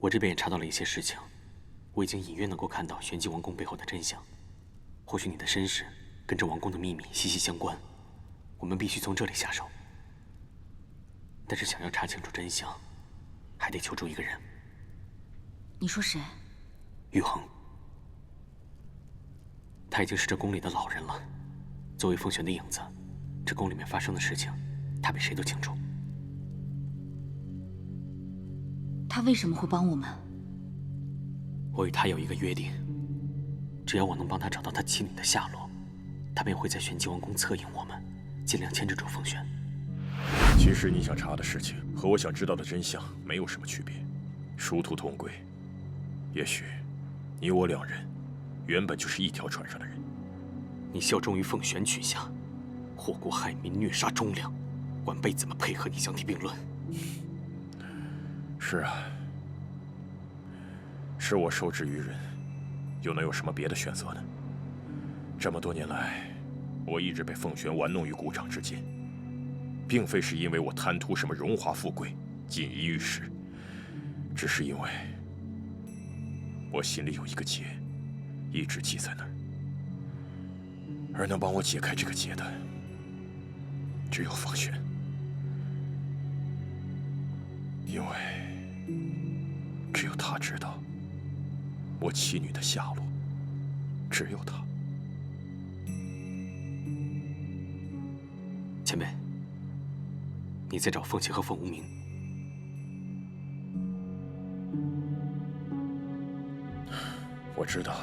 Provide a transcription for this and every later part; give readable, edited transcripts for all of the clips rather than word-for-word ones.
我这边也查到了一些事情，我已经隐约能够看到玄机王宫背后的真相。或许你的身世跟这王宫的秘密息息相关，我们必须从这里下手。但是想要查清楚真相，还得求助一个人。你说谁？玉衡。他已经是这宫里的老人了。作为凤璇的影子，这宫里面发生的事情，他比谁都清楚。他为什么会帮我们？我与他有一个约定，只要我能帮他找到他妻女的下落，他便会在玄机王宫策应我们，尽量牵制住凤璇。其实你想查的事情和我想知道的真相没有什么区别，殊途同归。也许你我两人原本就是一条船上的人。你效忠于凤璇曲下，祸国害民，虐杀忠良，晚辈怎么配合你相提并论？是啊，是我受制于人，又能有什么别的选择呢？这么多年来，我一直被凤璇玩弄于股掌之间，并非是因为我贪图什么荣华富贵、锦衣玉食，只是因为我心里有一个结，一直系在那儿，而能帮我解开这个结的，只有凤璇，因为只有她知道我妻女的下落，只有她。前辈，你在找凤琪和凤无名？我知道，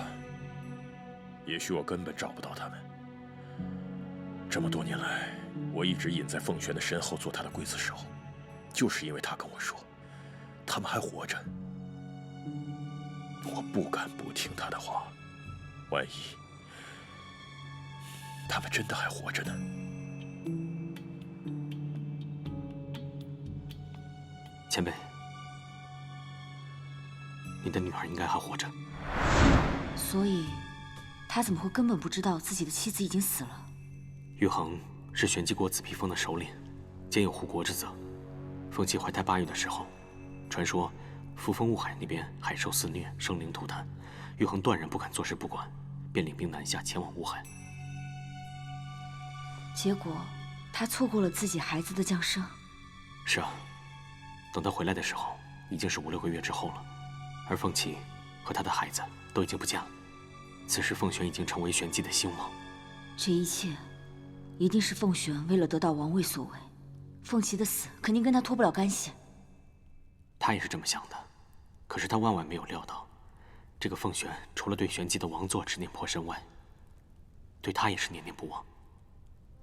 也许我根本找不到他们。这么多年来，我一直隐在凤璇的身后做他的刽子手，就是因为他跟我说，他们还活着。我不敢不听他的话，万一他们真的还活着呢？前辈，你的女儿应该还活着。所以，他怎么会根本不知道自己的妻子已经死了？玉衡是玄机国紫披峰的首领，兼有护国之责。凤琪怀胎8月的时候，传说扶风雾海那边海兽肆虐，生灵涂炭，玉衡断然不敢坐视不管，便领兵南下前往雾海。结果，他错过了自己孩子的降生。是啊，等他回来的时候，已经是5、6个月之后了，而凤琪和他的孩子都已经不见了。此时凤璇已经成为玄机的兴亡。这一切，一定是凤璇为了得到王位所为。凤琪的死肯定跟他脱不了干系。他也是这么想的，可是他万万没有料到，这个凤璇除了对玄机的王座执念颇深外，对他也是念念不忘。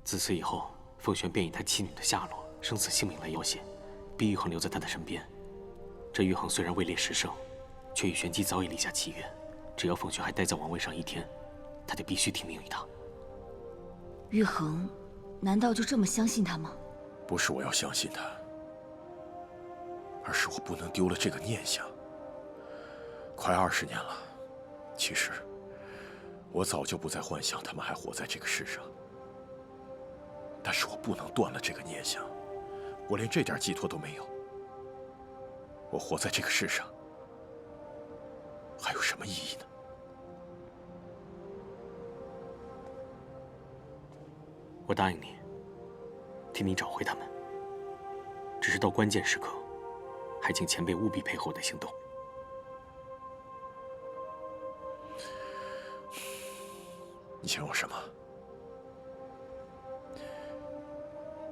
自此以后，凤璇便以他妻女的下落、生死性命来要挟，逼玉衡留在他的身边。这玉衡虽然位列10胜，却与玄机早已立下契约，只要凤璇还待在王位上1天，他就必须听命于他。玉衡，难道就这么相信他吗？不是我要相信他，而是我不能丢了这个念想。快20年了，其实我早就不再幻想他们还活在这个世上，但是我不能断了这个念想，我连这点寄托都没有。我活在这个世上，还有什么意义呢？我答应你，替你找回他们。只是到关键时刻，还请前辈务必配合我的行动。你想要什么？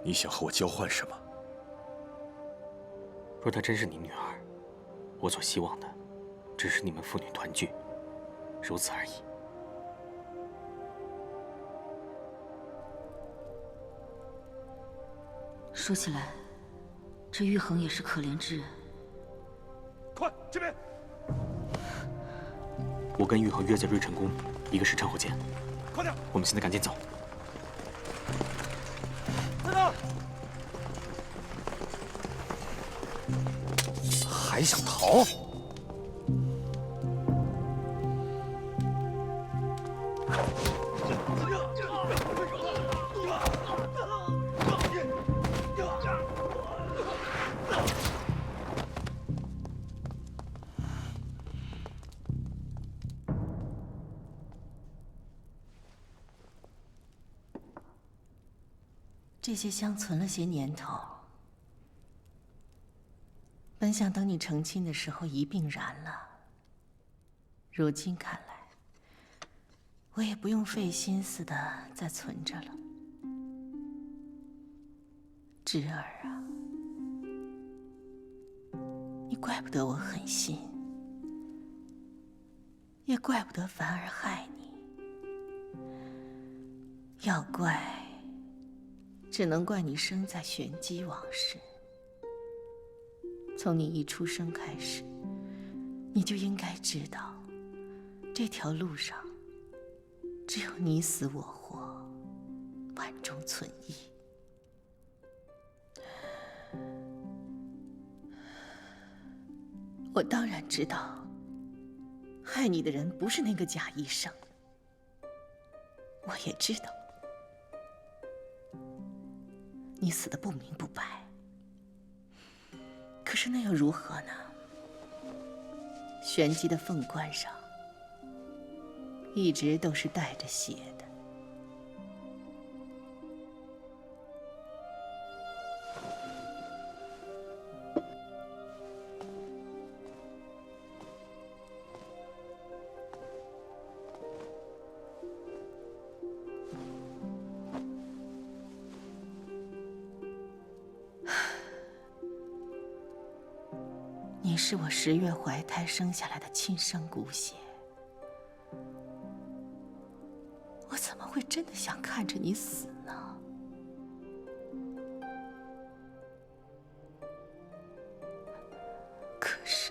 你想和我交换什么？若她真是你女儿，我所希望的，只是你们父女团聚，如此而已。说起来，这玉衡也是可怜之人。快这边！我跟玉衡约在瑞辰宫1个时辰后见。快点！我们现在赶紧走。在哪？还想逃？这些香存了些年头，本想等你成亲的时候一并燃了。如今看来，我也不用费心思的再存着了。侄儿啊，你怪不得我狠心，也怪不得凡儿害你。要怪，只能怪你生在玄机王室。从你一出生开始，你就应该知道，这条路上只有你死我活，万中存一。我当然知道，害你的人不是那个假医生。我也知道，你死得不明不白。可是那又如何呢？玄机的凤冠上一直都是带着血的。你是我10月怀胎生下来的亲生骨血，我怎么会真的想看着你死呢？可是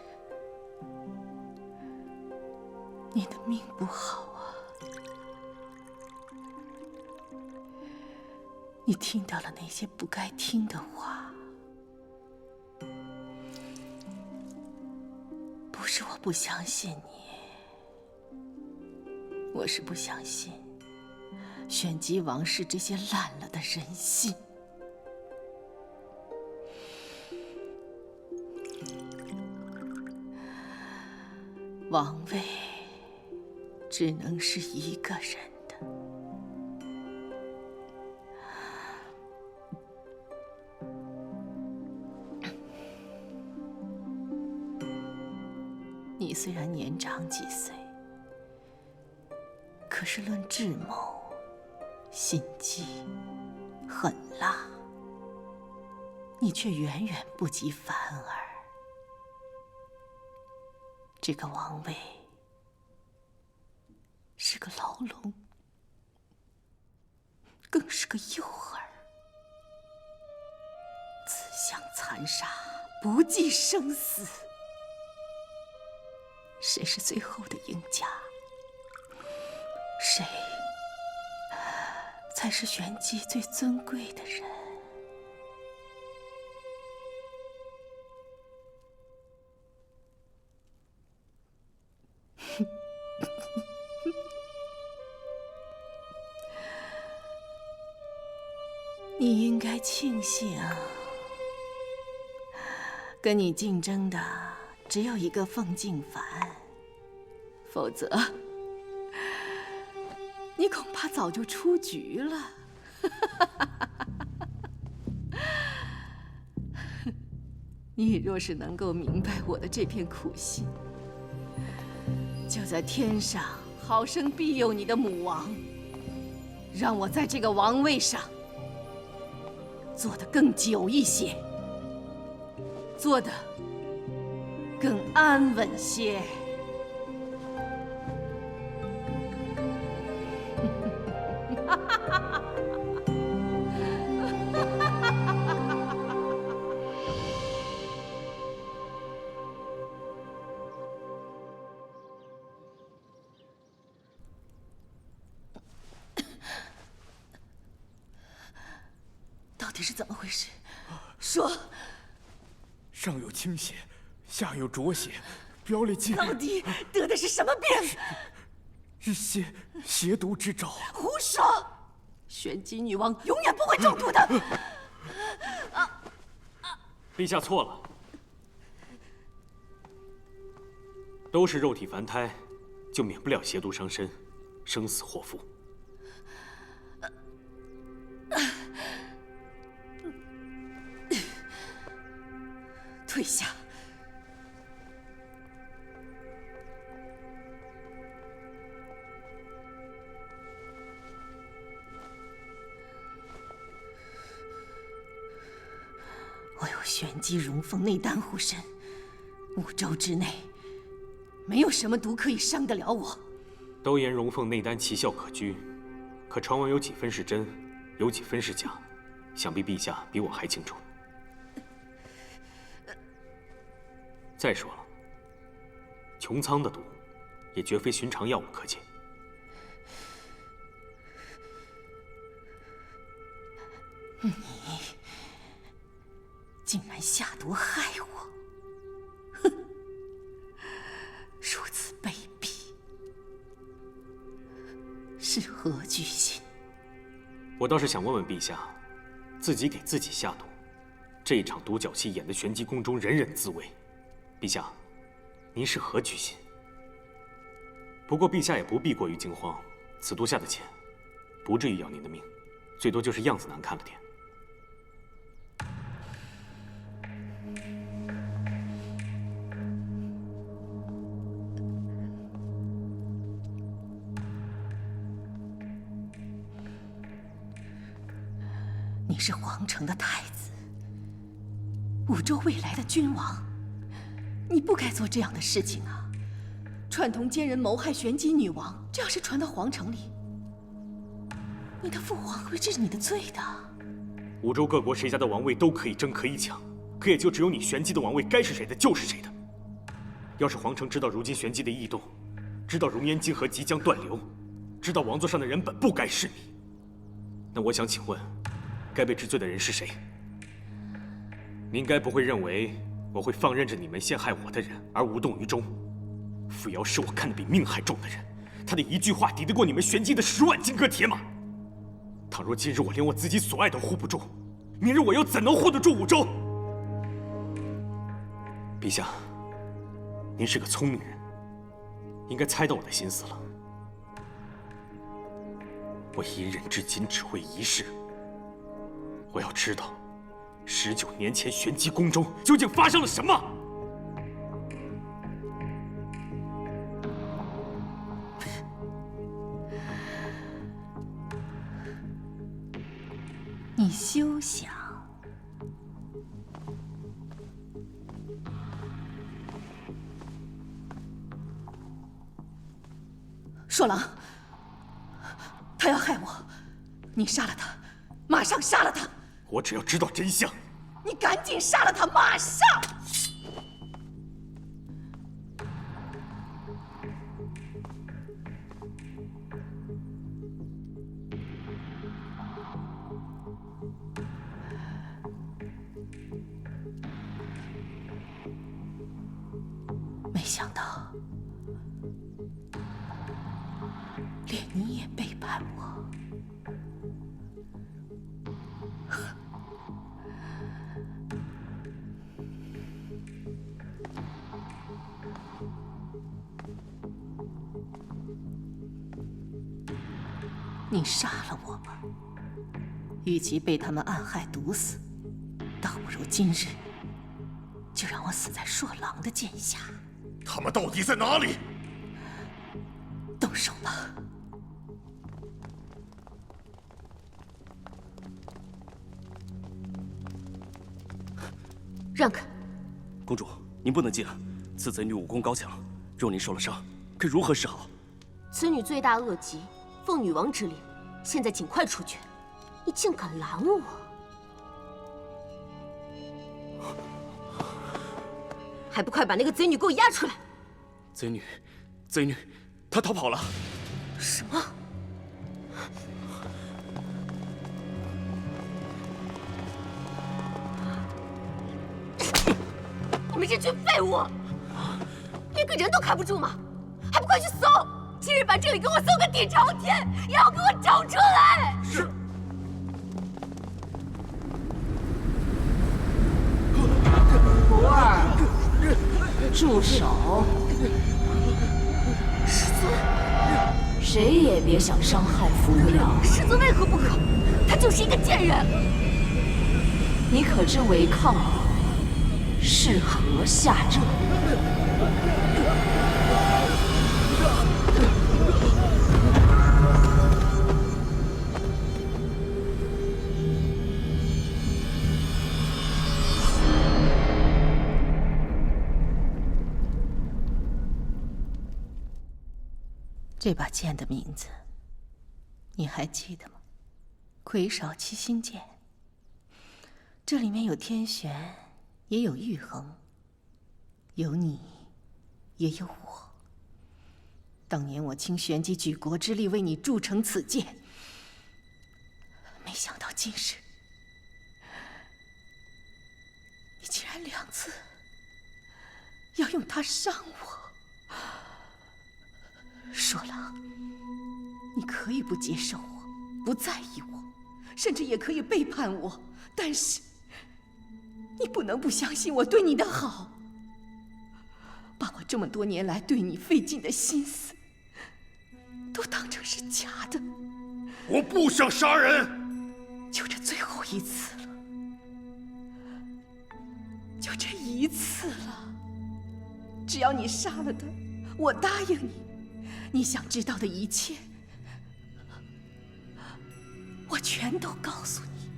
你的命不好啊，你听到了那些不该听的话。不是我不相信你，我是不相信玄机王室这些烂了的人心。王位只能是一个人的。你虽然年长几岁，可是论智谋、心机、狠辣，你却远远不及凡儿。这个王位是个牢笼，更是个诱饵，自相残杀，不计生死。谁是最后的赢家？谁才是玄机最尊贵的人？你应该庆幸，跟你竞争的只有一个凤静凡，否则你恐怕早就出局了。你若是能够明白我的这片苦心，就在天上好生庇佑你的母王，让我在这个王位上做得更久一些，做得更安稳些。到底是怎么回事？说。上有倾血，下有浊血，表里皆到底得的是什么病？是邪毒之兆。胡说！玄机女王永远不会中毒的。陛下错了，都是肉体凡胎，就免不了邪毒伤身，生死祸福。退下。我有玄机荣凤内丹护身，5周之内，没有什么毒可以伤得了我。都言荣凤内丹奇效可居，可传闻有几分是真，有几分是假，想必陛下比我还清楚。再说了，穹苍的毒，也绝非寻常药物可解。你竟然下毒害我！哼，如此卑鄙，是何居心？我倒是想问问陛下，自己给自己下毒，这一场独角戏演得玄机宫中人人自危。陛下，您是何居心？不过陛下也不必过于惊慌，此毒下的浅，不至于要您的命，最多就是样子难看了点。你是皇城的太子，5州未来的君王，你不该做这样的事情啊！串通奸人谋害玄机女王，这要是传到皇城里，你的父皇会治你的罪的。5州各国谁家的王位都可以争，可以抢，可也就只有你玄机的王位该是谁的就是谁的。要是皇城知道如今玄机的异动，知道熔岩晶河即将断流，知道王座上的人本不该是你，那我想请问，该被治罪的人是谁？您该不会认为我会放任着你们陷害我的人而无动于衷？傅瑶是我看得比命还重的人，他的一句话抵得过你们玄机的10万金戈铁马。倘若今日我连我自己所爱都护不住，明日我又怎能护得住5州？陛下，您是个聪明人，应该猜到我的心思了。我隐忍至今只为一事，我要知道19年前玄机宫中究竟发生了什么。你休想！硕郎，他要害我，你杀了他，马上杀了他！我只要知道真相。你赶紧杀了他，马上！没想到，连你也背叛我。你杀了我吧，与其被他们暗害毒死，倒不如今日就让我死在硕郎的剑下。他们到底在哪里？动手吧！让开！公主，您不能进啊！此贼女武功高强，若您受了伤，该如何是好？此女罪大恶极，奉女王之令，现在尽快出去！你竟敢拦我！还不快把那个贼女给我押出来！贼女，她逃跑了。什么？你们这群废物，连个人都看不住吗？还不快去搜！今日把这里给我搜个底朝天，也要给我找出来！是。不二，住手！师尊，谁也别想伤害扶摇。师尊为何不可？他就是一个贱人！你可知违抗我，适河下热。这把剑的名字，你还记得吗？魁少七星剑。这里面有天玄，也有玉衡，有你，也有我。当年我倾玄机举国之力为你铸成此剑，没想到今日你竟然2次要用它伤我。说了，你可以不接受我，不在意我，甚至也可以背叛我，但是你不能不相信我对你的好，把我这么多年来对你费尽的心思都当成是假的。我不想杀人，就这最后一次了，就这一次了。只要你杀了他，我答应你。你想知道的一切，我全都告诉你。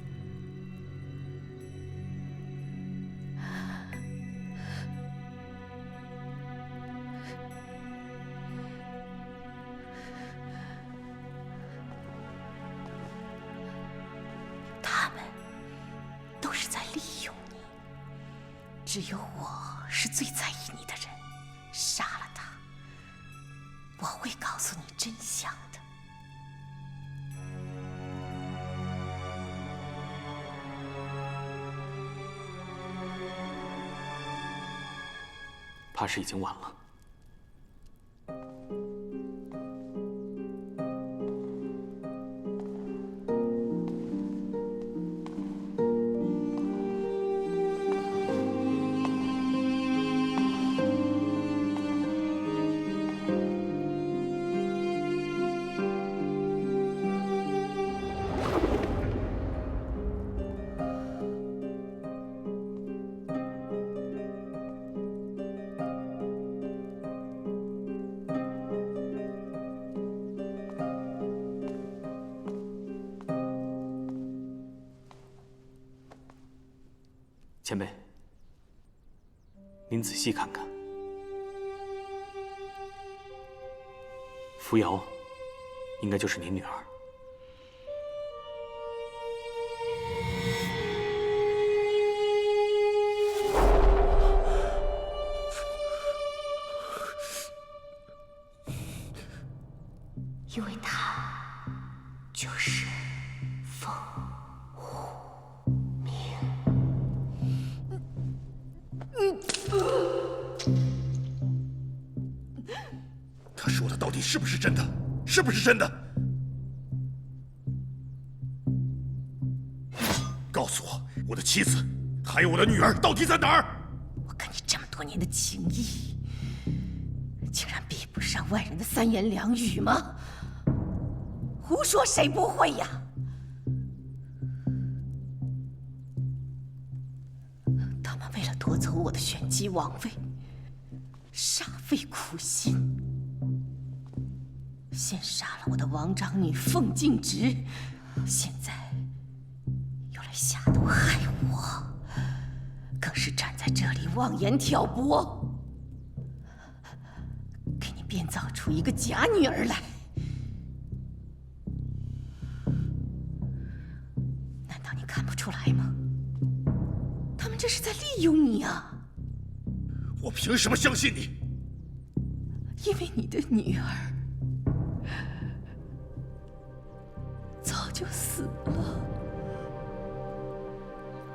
他们都是在利用你，只有我是最在意你的人。杀了他，我会告诉你真相的。怕是已经晚了。前辈，您仔细看看，扶摇应该就是您女儿。因为她就是凤虎鸣。他说的到底是不是真的？是不是真的？告诉我，我的妻子还有我的女儿到底在哪儿？我跟你这么多年的情谊，竟然比不上外人的3言2语吗？胡说，谁不会呀？他们为了夺走我的玄机王位，煞费苦心，先杀了我的王长女凤静直，现在又来下毒害我，更是站在这里妄言挑拨，给你编造出一个假女儿来。难道你看不出来吗？他们这是在利用你啊！我凭什么相信你？因为你的女儿早就死了。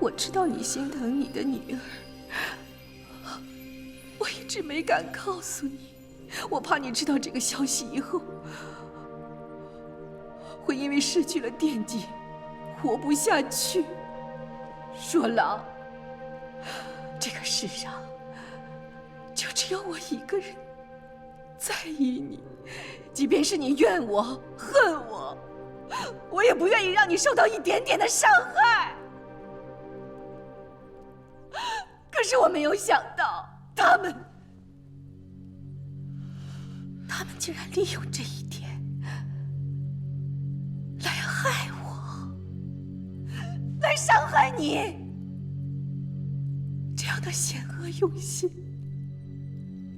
我知道你心疼你的女儿，我一直没敢告诉你，我怕你知道这个消息以后，会因为失去了惦记，活不下去。说老，这个世上就只有我一个人在意你，即便是你怨我、恨我，我也不愿意让你受到一点点的伤害。可是我没有想到，他们竟然利用这一点来害我，来伤害你。这样的险恶用心，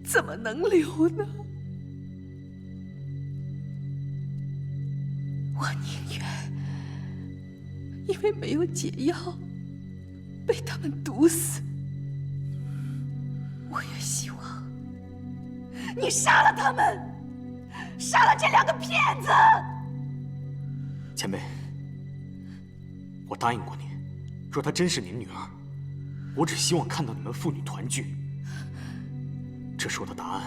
怎么能留呢？我宁愿因为没有解药被他们毒死，我也希望你杀了他们，杀了这2个骗子。前辈，我答应过您，若她真是您女儿，我只希望看到你们父女团聚。这是我的答案，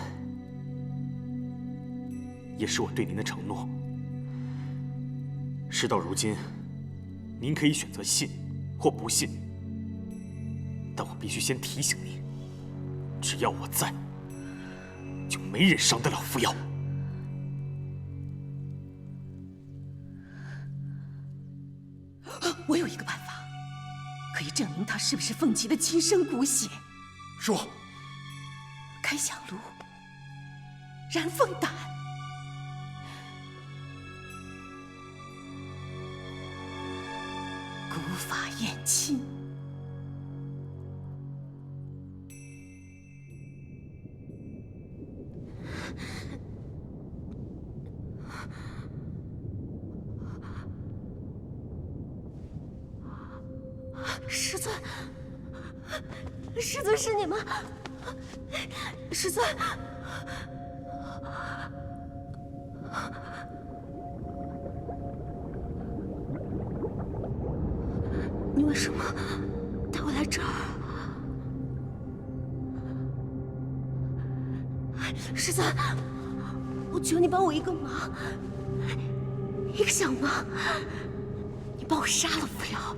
也是我对您的承诺。事到如今，您可以选择信或不信，但我必须先提醒您，只要我在，就没人伤得了扶摇。我有一个办法，可以证明他是不是凤琪的亲生骨血。说。开香炉，燃凤胆，古法验亲。师尊，师尊是你吗？师尊，你为什么带我来这儿？师尊，我求你帮我一个忙，一个小忙，你帮我杀了扶摇，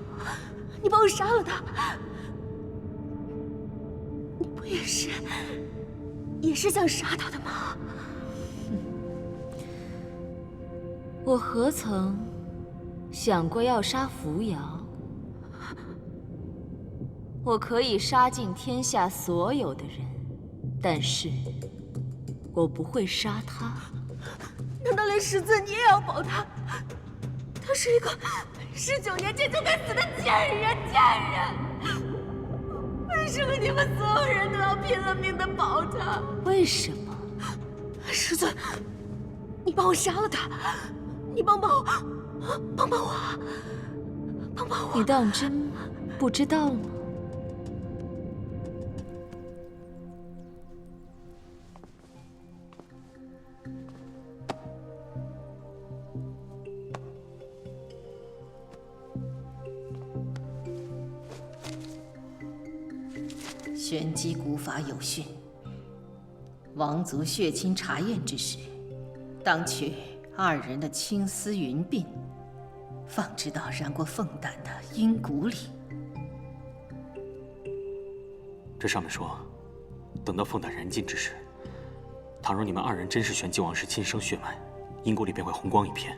你帮我杀了他。你不也是想杀他的吗？我何曾想过要杀扶摇？我可以杀尽天下所有的人，但是我不会杀他。难道连师尊你也要保他？他是一个19年前就该死的贱人！为什么你们所有人都要拼了命的保他？为什么？师尊，你帮我杀了他，你帮帮我！你当真不知道吗？玄机古法有训，王族血亲查验之时，当取2人的青丝云鬓，放置到染过凤胆的阴骨里。这上面说，等到凤胆燃尽之时，倘若你们2人真是玄机王室亲生血脉，阴骨里便会红光一片；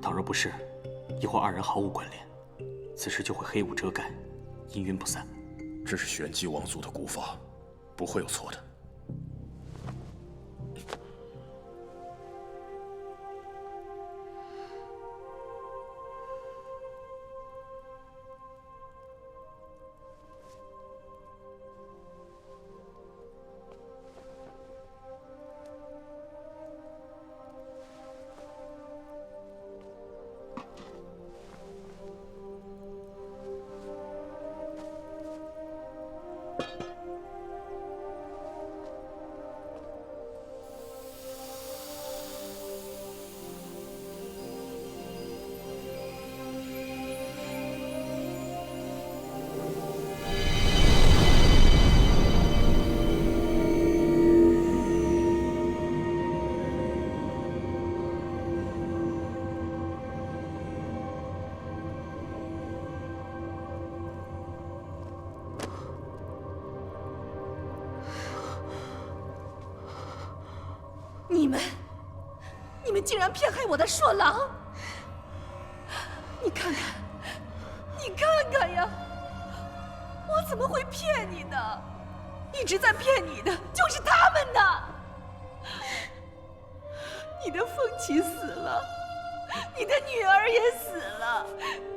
倘若不是，亦或2人毫无关联，此时就会黑雾遮盖，阴云不散。这是玄机王族的古法，不会有错的。你们竟然骗害我的硕郎！你看看呀！我怎么会骗你呢？一直在骗你的就是他们呢。你的凤琪死了，你的女儿也死了，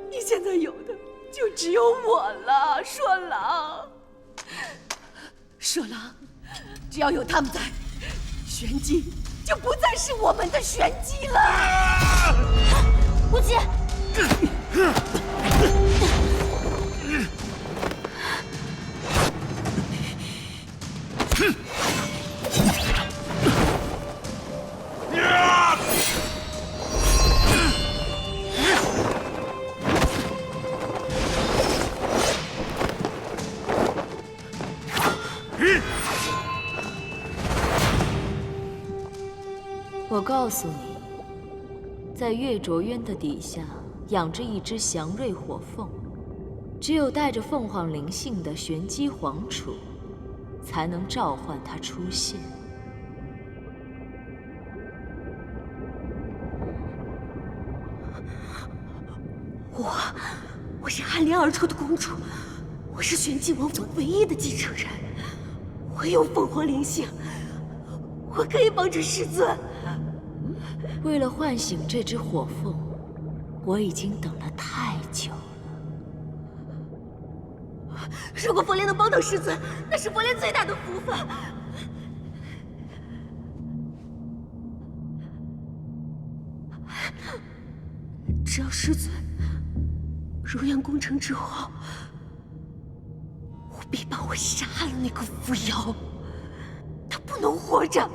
你现在有的就只有我了，硕郎。硕郎，只要有他们在，玄机就不再是我们的玄机了。无极，我告诉你，在月卓渊的底下养着一只祥瑞火凤，只有带着凤凰灵性的玄机皇储，才能召唤它出现。我是暗恋而出的公主，我是玄机王座唯一的继承人，我有凤凰灵性，我可以帮着师尊。为了唤醒这只火凤，我已经等了太久了。如果佛莲能帮到师尊，那是佛莲最大的福分。只要师尊如愿攻城之后，务必帮我杀了那个扶摇，他不能活着，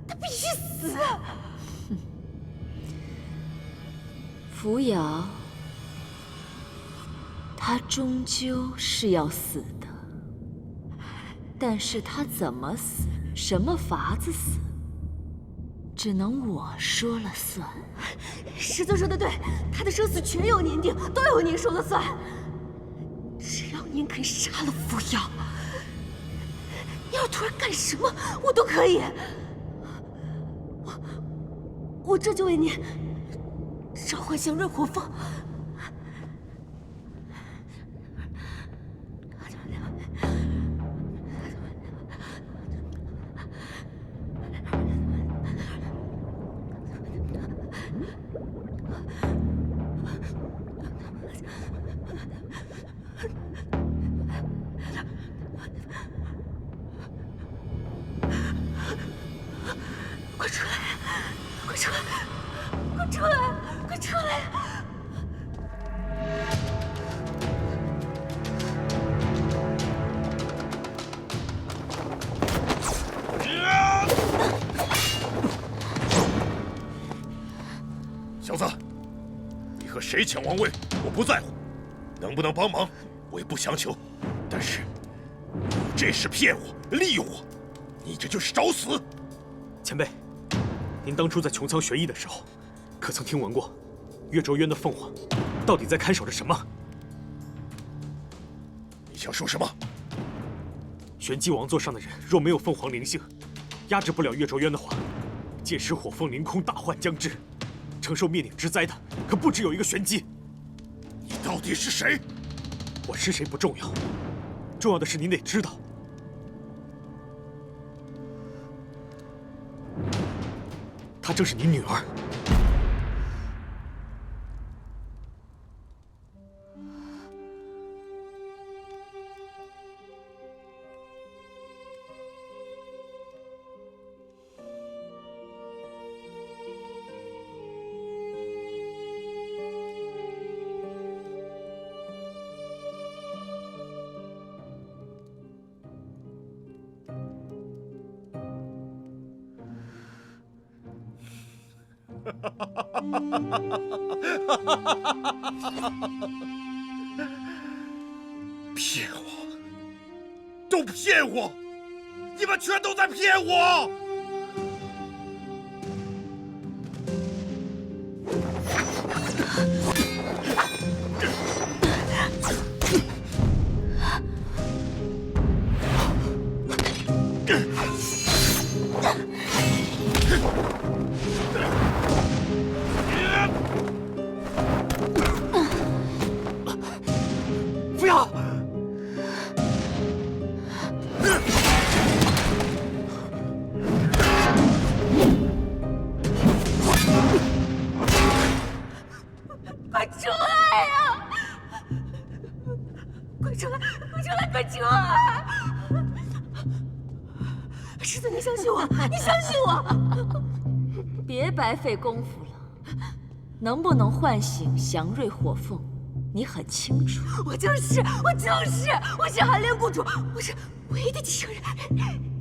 他必须死。扶摇，他终究是要死的，但是他怎么死，什么法子死，只能我说了算。师尊说的对，他的生死全由您定，都由您说了算。只要您肯杀了扶摇，你要突然干什么，我都可以。我这就为您召唤祥瑞火凤。快出来！快出来！快出来！快出来！小子，你和谁抢王位，我不在乎，能不能帮忙，我也不强求。但是，你这是骗我、利用我，你这就是找死！前辈，您当初在穹苍学艺的时候，可曾听闻过月卓渊的凤凰到底在看守着什么？你想说什么？玄机王座上的人若没有凤凰灵性，压制不了月卓渊的话，届时火凤凌空，大患将至。承受灭顶之灾的可不只有一个玄机。你到底是谁？我是谁不重要，重要的是您得知道，她正是你女儿。骗我！都骗我！你们全都在骗我！不要！哲儿，师尊，你相信我，你相信我。别白费功夫了。能不能唤醒祥瑞火凤，你很清楚。我是寒莲谷主，我是唯一的继承人。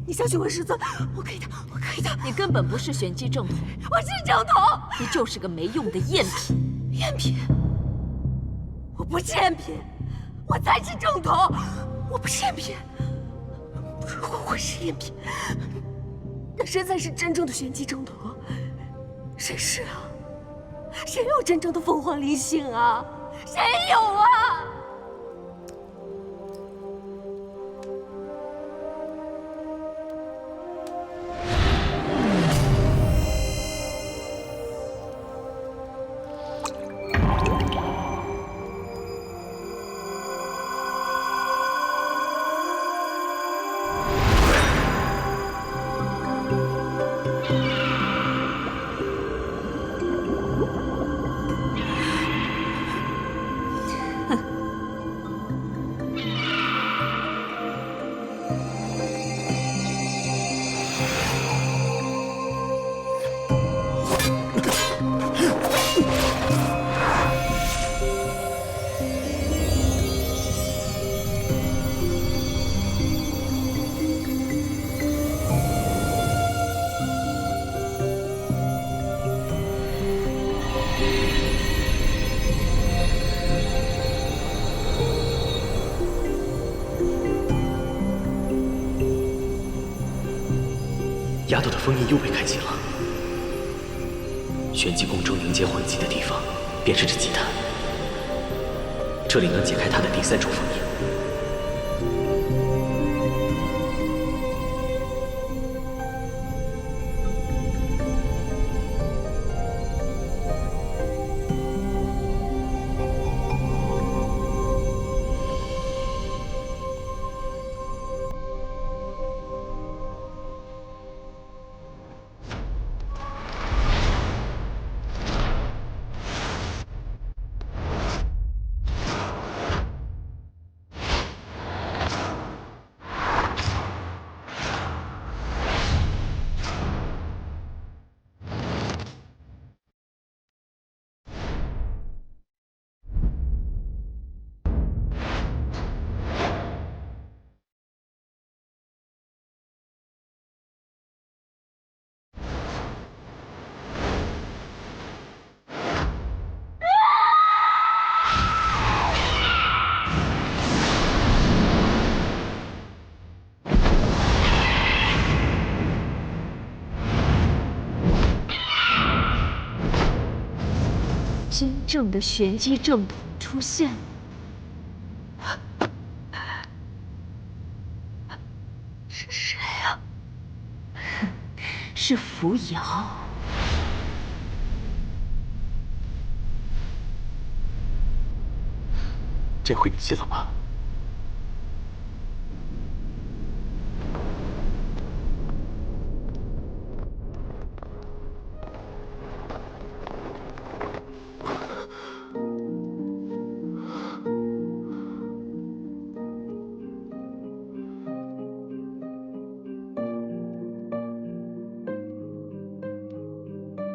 你相信我，师尊，我可以的，我可以的。你根本不是玄机正统，我是正统，你就是个没用的赝品。赝品？我不是赝品，我才是正统。我不是赝品。如果我是赝品，那谁才是真正的玄机正统？谁是啊？谁有真正的凤凰灵性啊？谁有啊？丫头的封印又被开启了。玄机宫中凝结魂技的地方，便是这祭坛。这里能解开她的第3重封印。真正的玄机正统出现，是谁啊？是扶摇。这回你信了吗？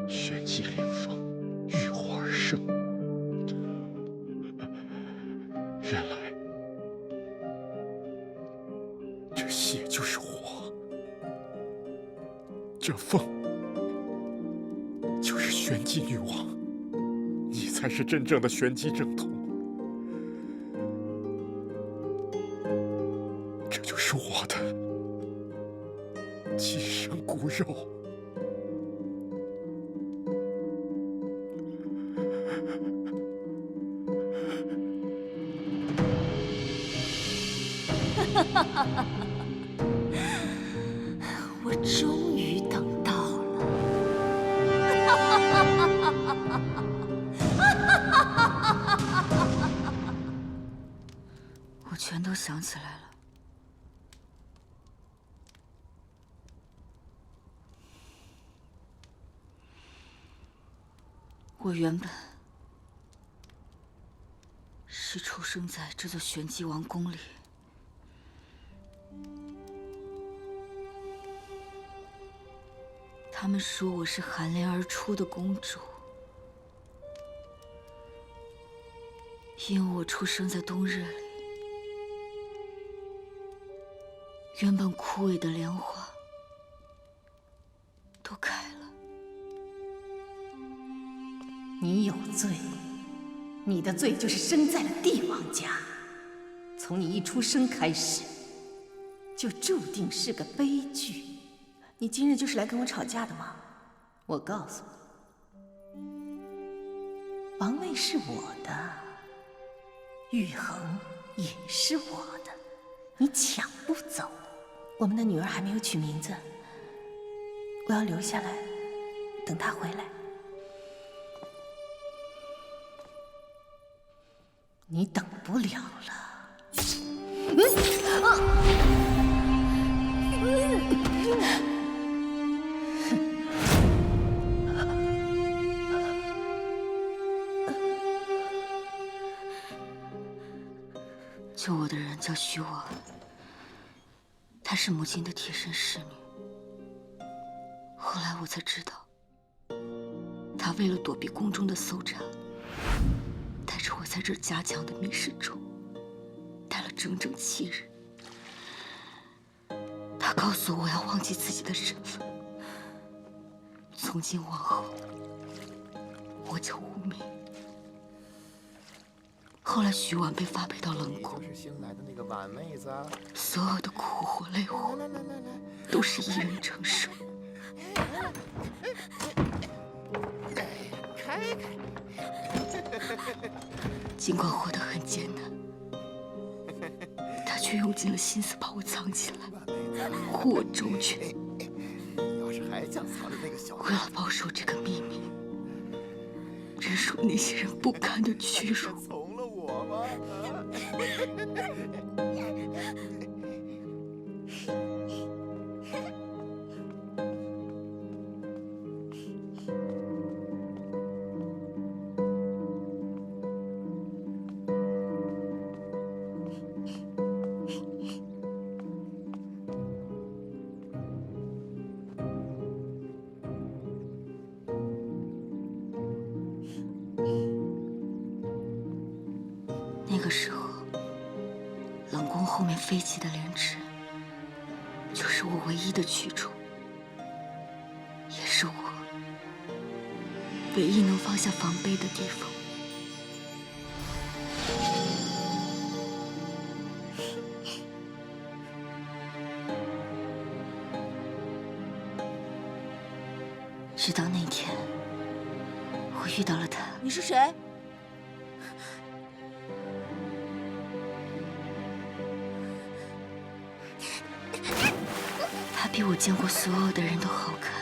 玄机灵凤，浴火而生。原来这血就是火，这凤就是玄机女王，你才是真正的玄机正统。这就是我的鸡生骨肉。我终于等到了。我全都想起来了。我原本是出生在这座玄机王宫里，他们说我是寒莲而出的公主，因为我出生在冬日里，原本枯萎的莲花都开了。你有罪，你的罪就是生在了帝王家，从你一出生开始，就注定是个悲剧。你今日就是来跟我吵架的吗？我告诉你，王位是我的，玉衡也是我的，你抢不走。我们的女儿还没有取名字，我要留下来，等她回来。你等不了了。救我的人叫徐婉，她是母亲的贴身侍女。后来我才知道，她为了躲避宫中的搜查，带着我在这加强的密室中待了整整7日。她告诉我要忘记自己的身份，从今往后我叫无名。后来徐婉被发配到冷宫，就是新来的那个婉妹子。所有的苦活累活都是一人承受。开开。尽管活得很艰难，他却用尽了心思把我藏起来，护我周全。你要是还想藏着那个小……为了保守这个秘密，忍受那些人不堪的屈辱。从了我吗？那个时候，冷宫后面飞起的莲池，就是我唯一的去处，也是我唯一能放下防备的地方。直到那天，我遇到了他。你是谁？他比我见过所有的人都好看，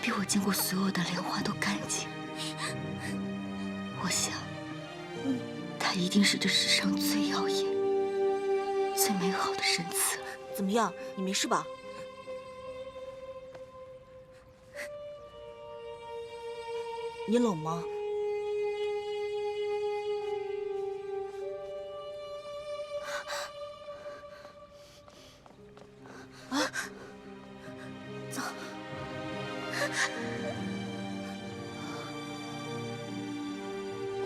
比我见过所有的莲花都干净。我想，他一定是这世上最耀眼、最美好的神赐了。怎么样？你没事吧？你冷吗？啊！走。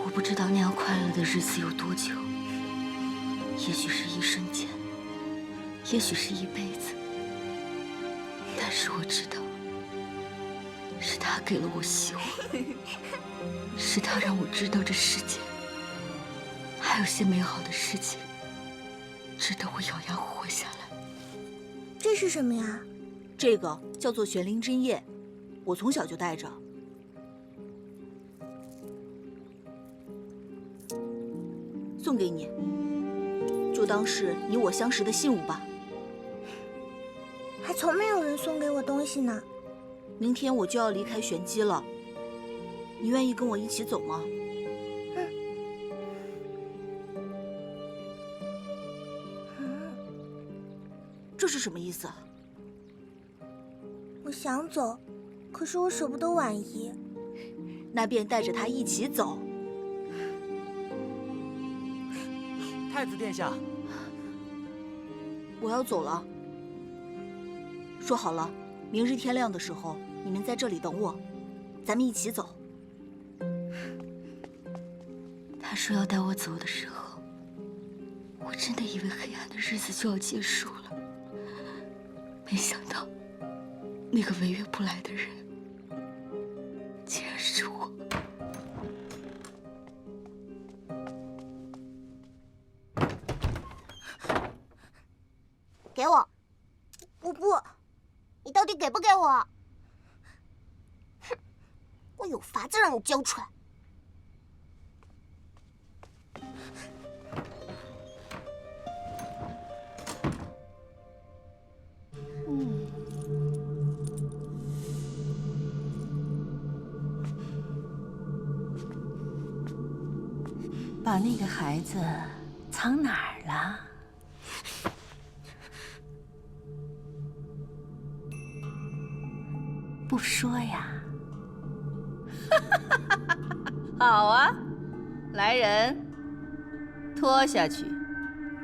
我不知道那样快乐的日子有多久，也许是一瞬间，也许是一辈子。但是我知道，是他给了我希望，是他让我知道这世界还有些美好的事情值得我咬牙活下来。这是什么呀？这个叫做玄灵针叶，我从小就带着。送给你，就当是你我相识的信物吧。还从没有人送给我东西呢。明天我就要离开玄机了，你愿意跟我一起走吗？这是什么意思？我想走，可是我舍不得婉仪。那便带着她一起走。太子殿下，我要走了。说好了，明日天亮的时候，你们在这里等我，咱们一起走。他说要带我走的时候，我真的以为黑暗的日子就要结束了，没想到那个违约不来的人，竟然是我。给我！我不，你到底给不给我？哼，我有法子让你交出来。把那个孩子藏哪儿了？不说呀？好啊，来人，拖下去，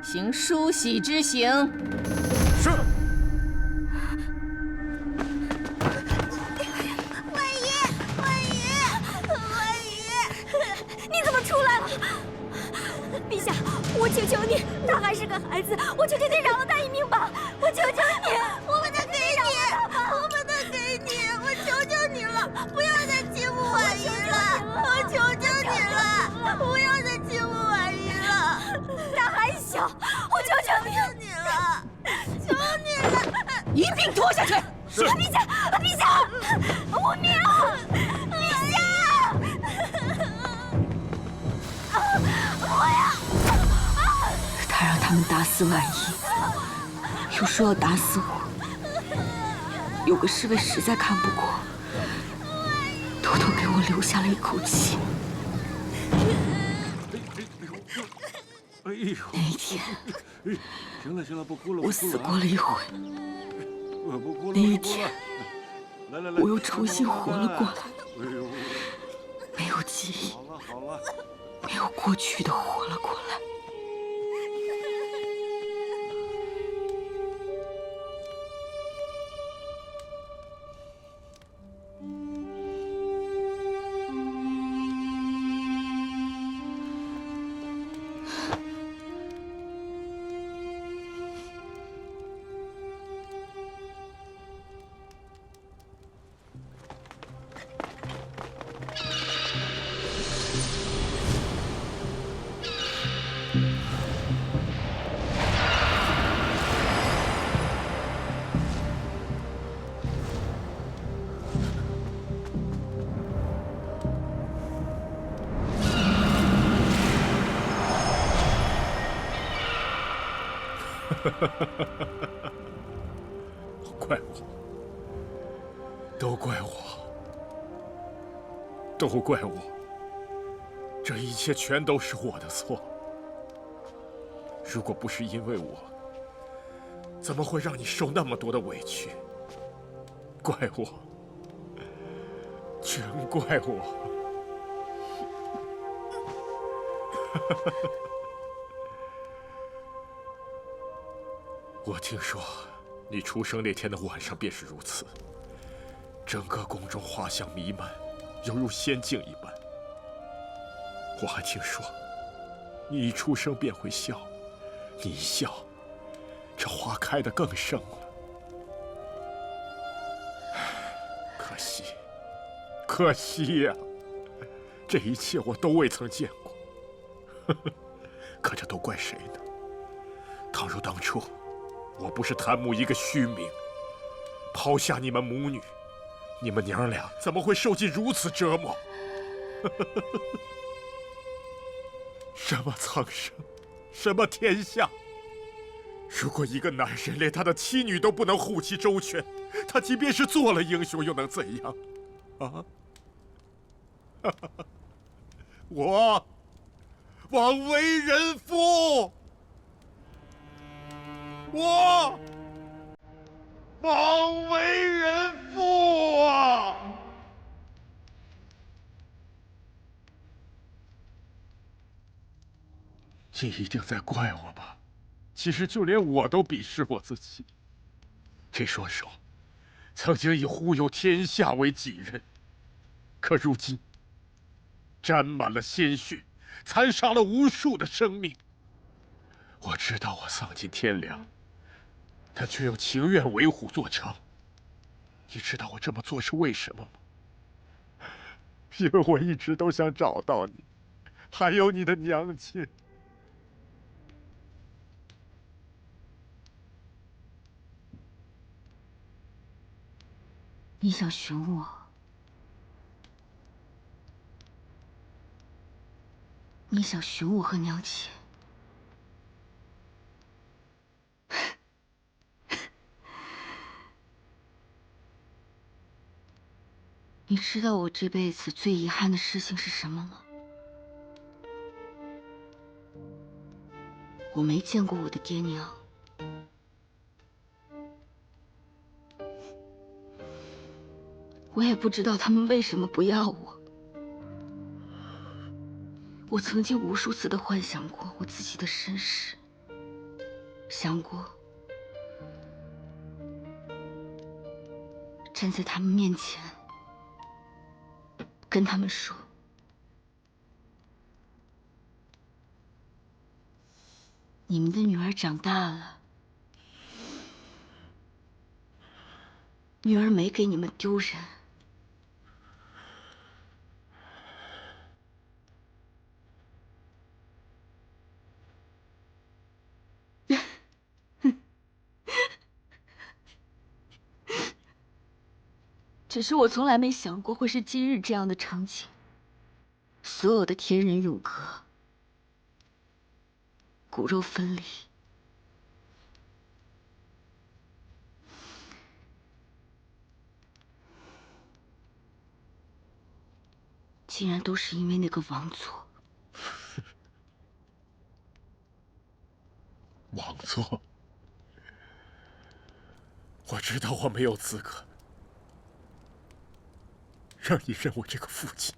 行梳洗之刑。是。你怎么出来了？陛下，我求求你，他还是个孩子，我求求你饶了他一命吧！我求求你，我把他给你，我把他给你，我求求你了，不要再欺负婉仪了，我求求你了，不要再欺负婉仪了。他还小，我求求你了，求你了，一并拖下去。是陛下，陛下，无名，陛下。他让他们打死婉仪，又说要打死我。有个侍卫实在看不过，偷偷给我留下了一口气。哎呦！那一天，行了行了，不哭了，我死过了一回。不哭了。那一天，我又重新活了过来。没有记忆，好了，没有过去的活了过来。怪我，都怪我，都怪我，这一切全都是我的错。如果不是因为我，怎么会让你受那么多的委屈？怪我，全怪我。我听说，你出生那天的晚上便是如此，整个宫中花香弥漫，犹如仙境一般。我还听说，你一出生便会笑，你一笑，这花开得更盛了。可惜，可惜呀！这一切我都未曾见过。可这都怪谁呢？倘若当初我不是贪慕一个虚名，抛下你们母女，你们娘俩怎么会受尽如此折磨？什么苍生，什么天下？如果一个男人连他的妻女都不能护其周全，他即便是做了英雄，又能怎样？啊！我枉为人夫，我枉为人父啊！你一定在怪我吧？其实就连我都鄙视我自己。这双手，曾经以忽悠天下为己任，可如今沾满了鲜血，残杀了无数的生命。我知道我丧尽天良，但却又情愿为虎作伥。你知道我这么做是为什么吗？因为我一直都想找到你，还有你的娘亲。你想寻我？你想寻我和娘亲？你知道我这辈子最遗憾的事情是什么吗？我没见过我的爹娘。我也不知道他们为什么不要我。我曾经无数次的幻想过我自己的身世，想过站在他们面前，跟他们说，你们的女儿长大了，女儿没给你们丢人。只是我从来没想过会是今日这样的场景，所有的天人永隔，骨肉分离，竟然都是因为那个王座。王座，我知道我没有资格让你认我这个父亲。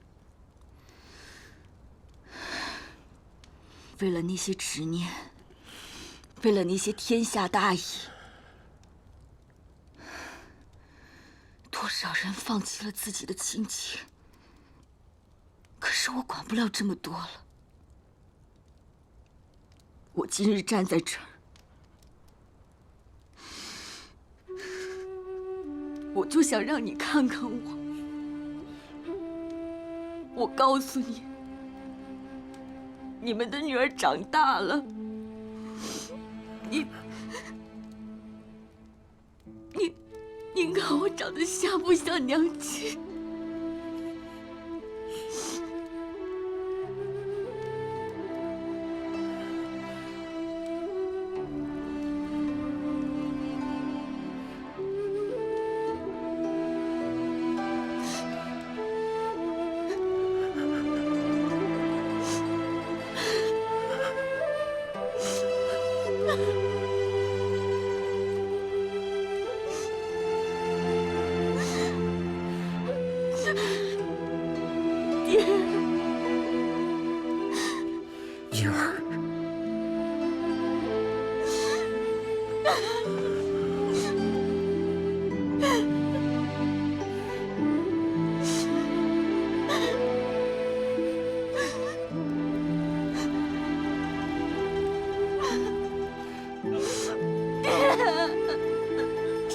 为了那些执念，为了那些天下大义，多少人放弃了自己的亲情。可是我管不了这么多了。我今日站在这儿，我就想让你看看我。我告诉你，你们的女儿长大了，你看我长得像不像娘亲？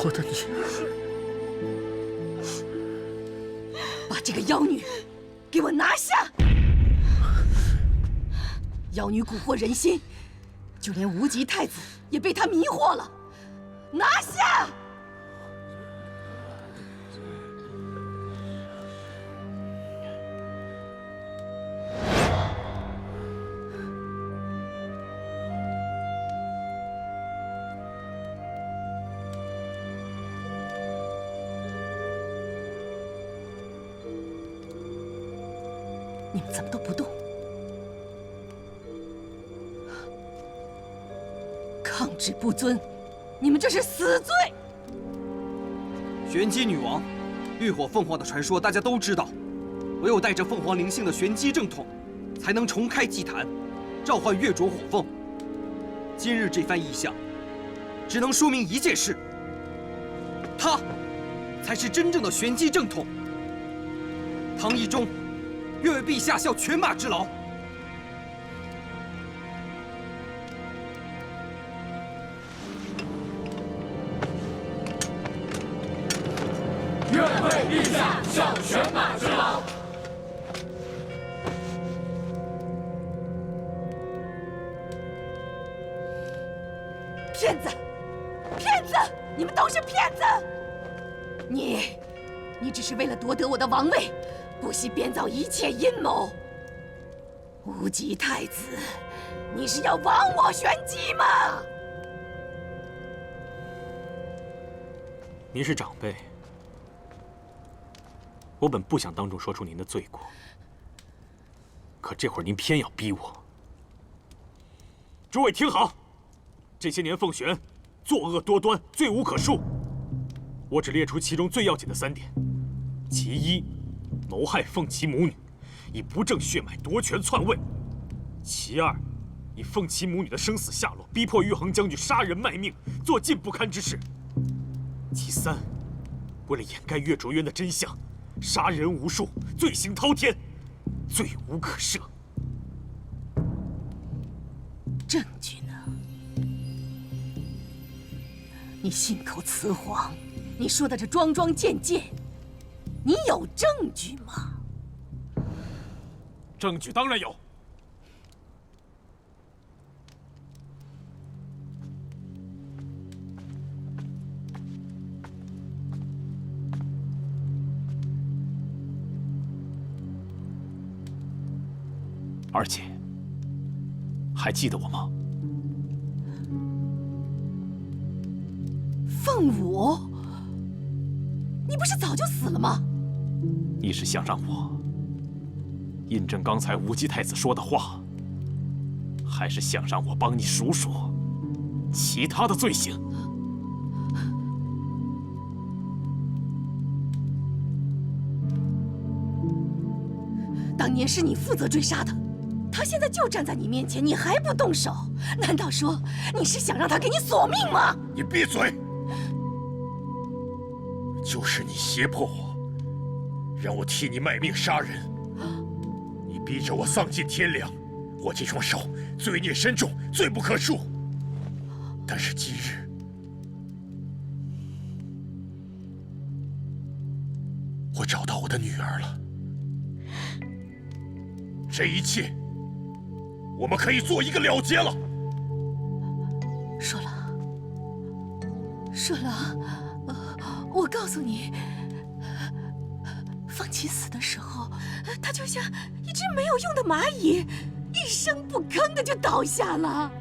我的女儿，把这个妖女给我拿下！妖女蛊惑人心，就连无极太子也被她迷惑了。拿下！你们怎么都不动？抗旨不遵，你们这是死罪！玄机女王，浴火凤凰的传说大家都知道，唯有带着凤凰灵性的玄机正统，才能重开祭坛，召唤月灼火凤。今日这番异象，只能说明一件事：他才是真正的玄机正统。唐懿宗愿为陛下效犬马之劳。愿为陛下效犬马之劳。骗子！骗子！你们都是骗子！你只是为了夺得我的王位，不惜编造一切阴谋。无极太子，你是要亡我玄机吗？您是长辈，我本不想当众说出您的罪过，可这会儿您偏要逼我。诸位听好，这些年凤玄作恶多端，罪无可恕。我只列出其中最要紧的3点：其一，谋害凤琪母女，以不正血脉夺权篡位；其二，以凤琪母女的生死下落，逼迫玉衡将军杀人卖命，做尽不堪之事；其三，为了掩盖岳卓渊的真相，杀人无数，罪行滔天，罪无可赦。证据呢？你信口雌黄，你说的这桩桩件件，你有证据吗？证据当然有。二姐，还记得我吗？凤舞，你不是早就死了吗？你是想让我印证刚才无极太子说的话，还是想让我帮你数数其他的罪行？当年是你负责追杀的，他现在就站在你面前，你还不动手？难道说你是想让他给你索命吗？你闭嘴！就是你胁迫我，让我替你卖命杀人，你逼着我丧尽天良，我这双手罪孽深重，罪不可恕。但是今日，我找到我的女儿了，这一切，我们可以做一个了结了。顺郎，我告诉你，方琦死的时候，他就像一只没有用的蚂蚁，一声不吭的就倒下了。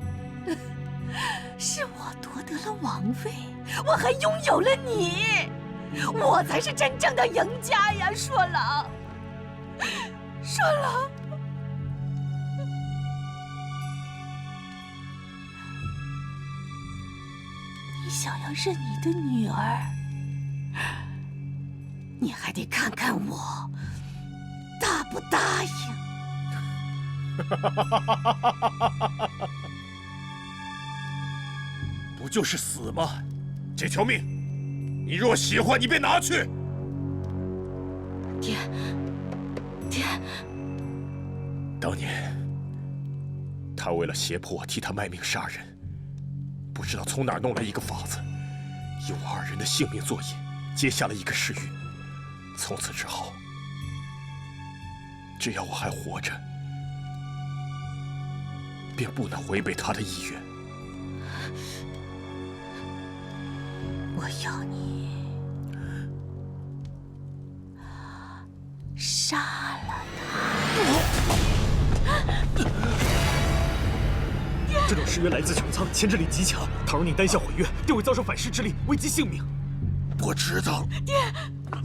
是我夺得了王位，我还拥有了你，我才是真正的赢家呀，硕郎，硕郎。你想要认你的女儿，你还得看看我答不答应。不就是死吗？这条命，你若喜欢，你便拿去。爹，当年，他为了胁迫我替他卖命杀人，不知道从哪儿弄来一个法子，以我2人的性命作引，结下了一个誓约。从此之后，只要我还活着，便不能违背他的意愿。我要你杀了他。这种誓约来自穹苍，牵制力极强。倘若你单向毁约，定会遭受反噬之力，危及性命。我知道。爹，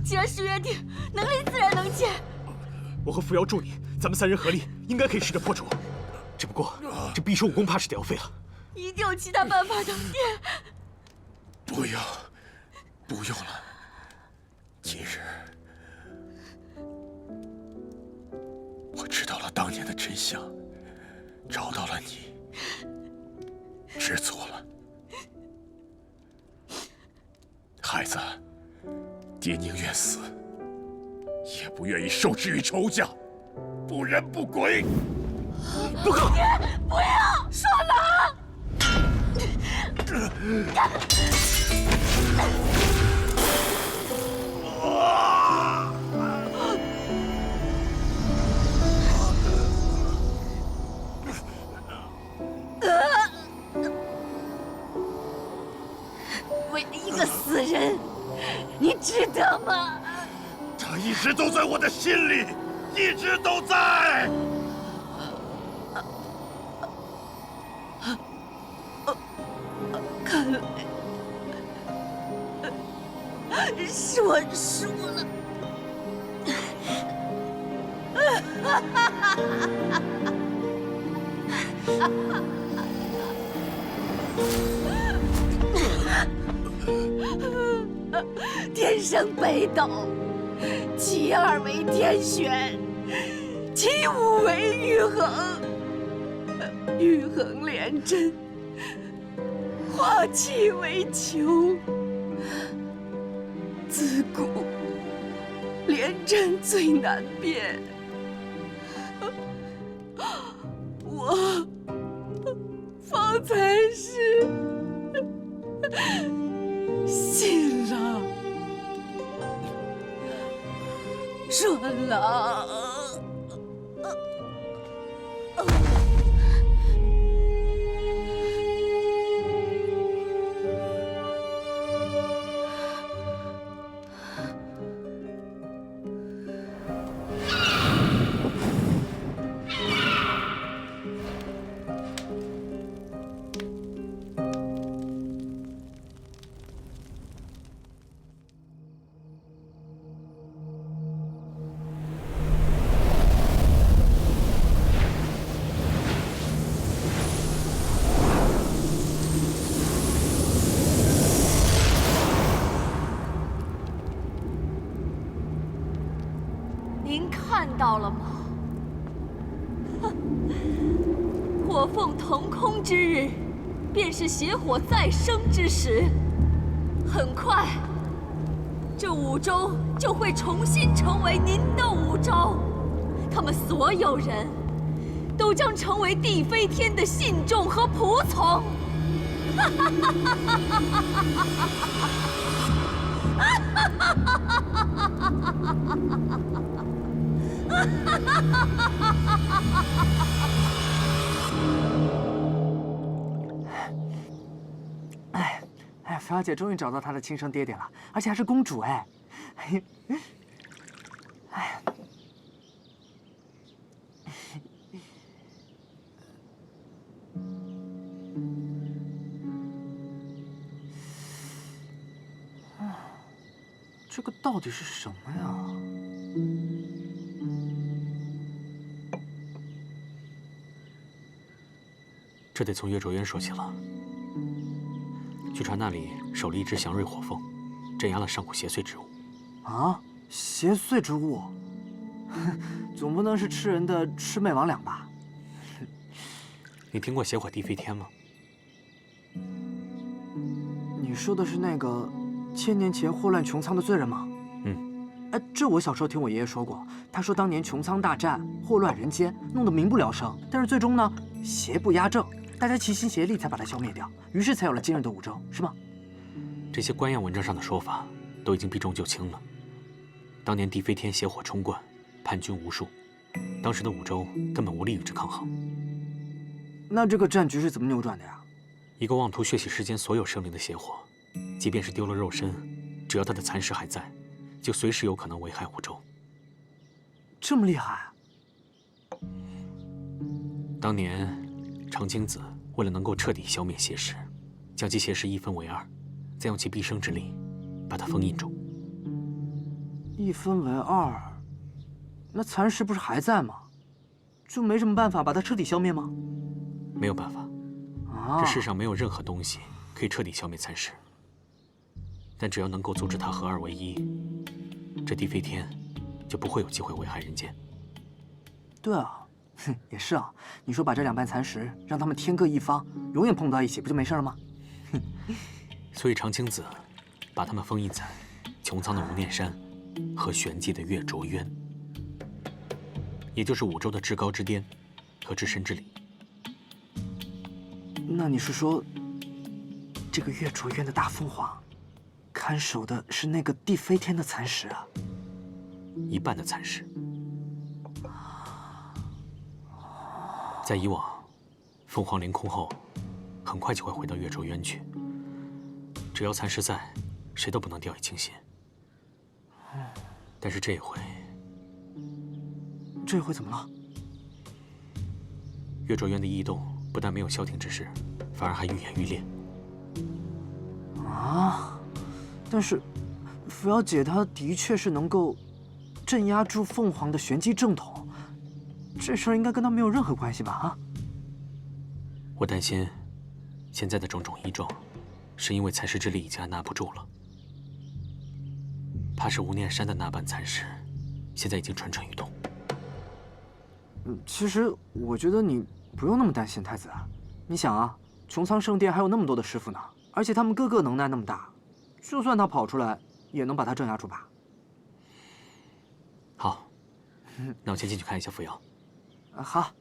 既然是约定，能力自然能减。我和扶摇助你，咱们3人合力，应该可以试着破除。只不过这匕首武功怕是得要废了。一定有其他办法的，爹。不用了。今日，我知道了当年的真相，找到了你，知足了。孩子，爹宁愿死，也不愿意受制于仇家，不仁不轨。不可！爹，不要！双狼！为了一个死人，你值得吗？他一直都在我的心里，一直都在。看来是我输了。天生北斗，其二为天选，其五为玉衡。玉衡连针，化气为球。自古连针最难辨，我方才是信了双郎。您看到了吗？哼，火凤腾空之日，便是邪火再生之时。很快，这五州就会重新成为您的五州，他们所有人都将成为地飞天的信众和仆从。哈哈哈哈哈哎，芙瑶姐终于找到她的亲生爹爹了，而且还是公主哎！哎，这个到底是什么呀？这得从月卓渊说起了。据传那里守了一只祥瑞火凤，镇压了上古邪祟之物。啊，邪祟之物？总不能是吃人的魑魅魍魉吧？你听过邪火地飞天吗？你说的是那个1000年前祸乱穹苍的罪人吗？嗯。哎，这我小时候听我爷爷说过。他说当年穹苍大战，祸乱人间，弄得民不聊生。但是最终呢，邪不压正，大家齐心协力才把它消灭掉，于是才有了今日的五州，是吗？这些官样文章上的说法都已经避重就轻了。当年地飞天邪火冲冠，叛军无数，当时的五州根本无力与之抗衡。那这个战局是怎么扭转的呀？一个妄图血洗世间所有生灵的邪火，即便是丢了肉身，只要它的残尸还在，就随时有可能危害五州。这么厉害？当年长青子为了能够彻底消灭邪尸，将其邪尸一分为二，再用其毕生之力把它封印住。一分为二，那残尸不是还在吗？就没什么办法把它彻底消灭吗？没有办法。这世上没有任何东西可以彻底消灭残尸，但只要能够阻止它合二为一，这地飞天就不会有机会危害人间。对啊，也是啊。你说把这2半残石让他们天各一方，永远碰不到一起，不就没事了吗？所以长青子把他们封印在穹苍的无念山和玄机的月卓渊，也就是五洲的至高之巅和至深之理。那你是说，这个月卓渊的大凤凰，看守的是那个地飞天的蚕食啊？一半的蚕食。在以往，凤凰凌空后，很快就会回到月卓渊去。只要蚕食在，谁都不能掉以轻心。但是这回怎么了？月卓渊的异动不但没有消停之势，反而还愈演愈烈。啊！但是，扶摇姐她的确是能够镇压住凤凰的玄机正统，这事儿应该跟她没有任何关系吧？啊！我担心，现在的种种异状，是因为蚕食之力已经按捺不住了。怕是无念山的那般蚕食，现在已经蠢蠢欲动。其实我觉得你不用那么担心，太子。你想啊，穹苍圣殿还有那么多的师傅呢，而且他们个个能耐那么大，就算他跑出来，也能把他镇压住吧？好，那我先进去看一下扶摇。好。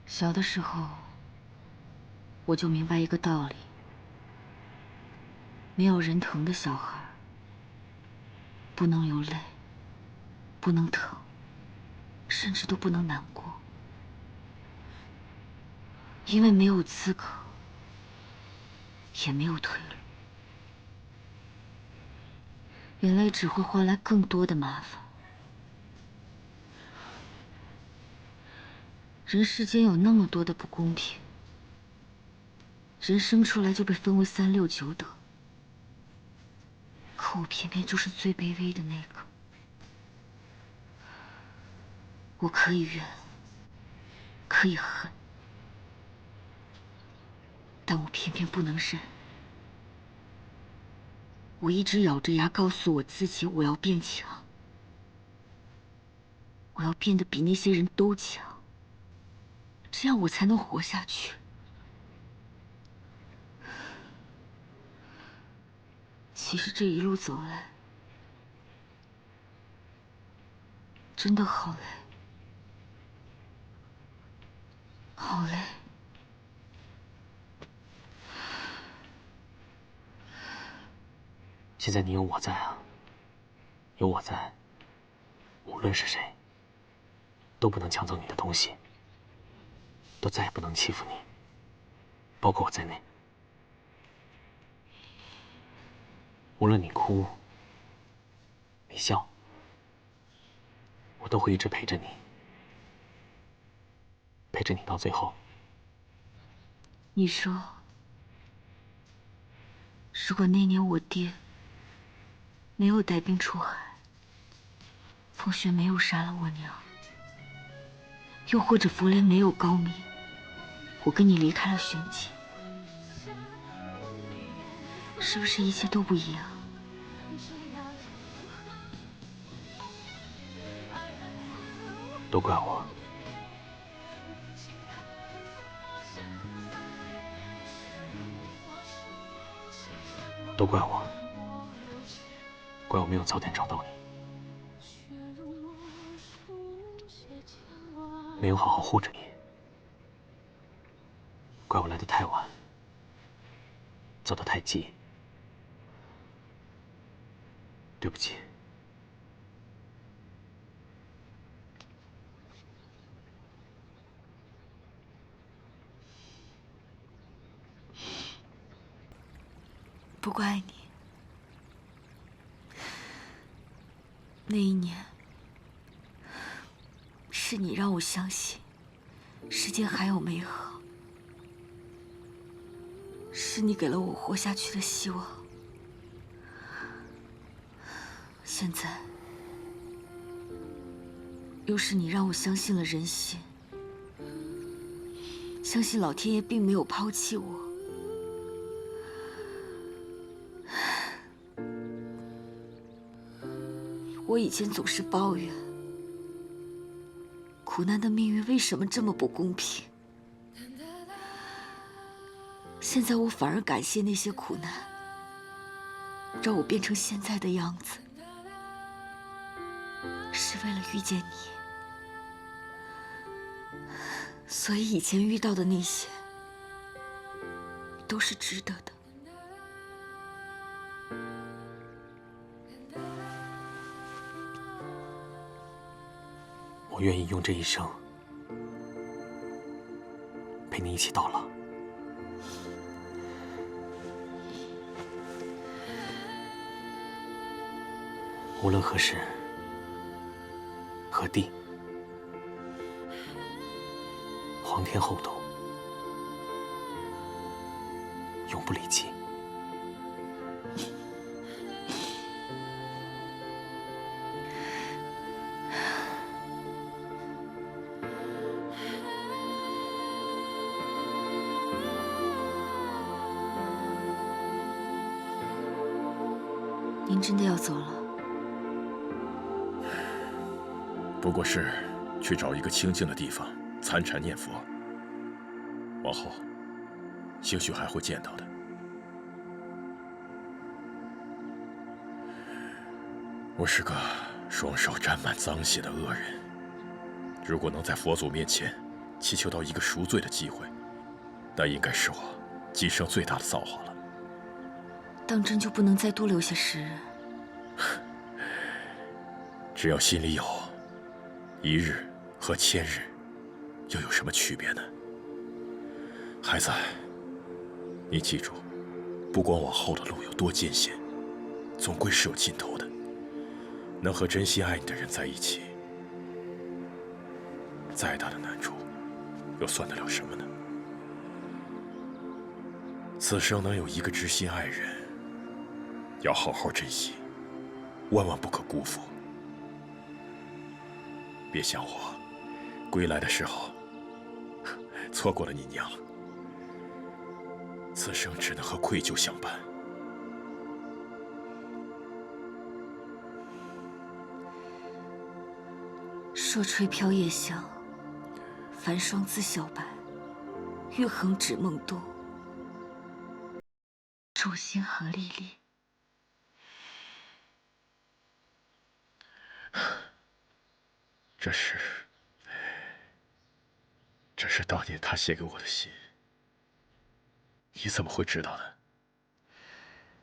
小的时候，我就明白一个道理：没有人疼的小孩，不能流泪，不能疼，甚至都不能难过，因为没有资格，也没有退路。人类只会换来更多的麻烦。人世间有那么多的不公平，人生出来就被分为三六九等，可我偏偏就是最卑微的那个。我可以怨，可以恨，但我偏偏不能忍。我一直咬着牙告诉我自己，我要变强，我要变得比那些人都强。这样我才能活下去。其实这一路走来，真的好累，好累。现在你有我在啊，有我在，无论是谁，都不能抢走你的东西。都再也不能欺负你，包括我在内。无论你哭，你笑，我都会一直陪着你，陪着你到最后。你说，如果那年我爹没有带兵出海，凤轩没有杀了我娘，又或者佛莲没有高明，我跟你离开了玄机，是不是一切都不一样？都怪我，都怪我，怪我没有早点找到你，没有好好护着你。怪我来得太晚，走得太急，对不起。不怪你。那一年，是你让我相信世间还有美好，是你给了我活下去的希望。现在，又是你让我相信了人心，相信老天爷并没有抛弃我。我以前总是抱怨，苦难的命运为什么这么不公平？现在我反而感谢那些苦难，让我变成现在的样子，是为了遇见你。所以以前遇到的那些，都是值得的。我愿意用这一生陪你一起到老。无论何时何地，皇天厚土，永不离弃。您真的要走了？不过是去找一个清静的地方参禅念佛。往后，兴许还会见到的。我是个双手沾满脏血的恶人，如果能在佛祖面前祈求到一个赎罪的机会，那应该是我今生最大的造化了。当真就不能再多留些时日？只要心里有1日和1000日，又有什么区别呢？孩子，你记住，不管往后的路有多艰险，总归是有尽头的。能和真心爱你的人在一起，再大的难处，又算得了什么呢？此生能有一个知心爱人，要好好珍惜，万万不可辜负。别像我，归来的时候错过了你娘，此生只能和愧疚相伴。朔吹飘夜香，繁霜自晓白。玉衡指梦多，祝星河历历。这是当年他写给我的信，你怎么会知道呢？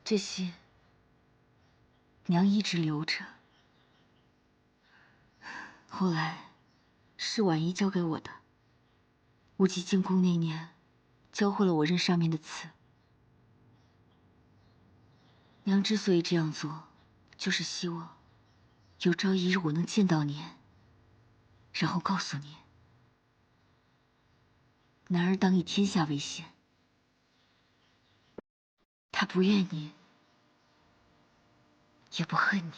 这信，娘一直留着。后来，是婉仪交给我的。无极进宫那年，教会了我认上面的词。娘之所以这样做，就是希望有朝一日我能见到您，然后告诉您，男儿当以天下为先。他不怨你，也不恨你。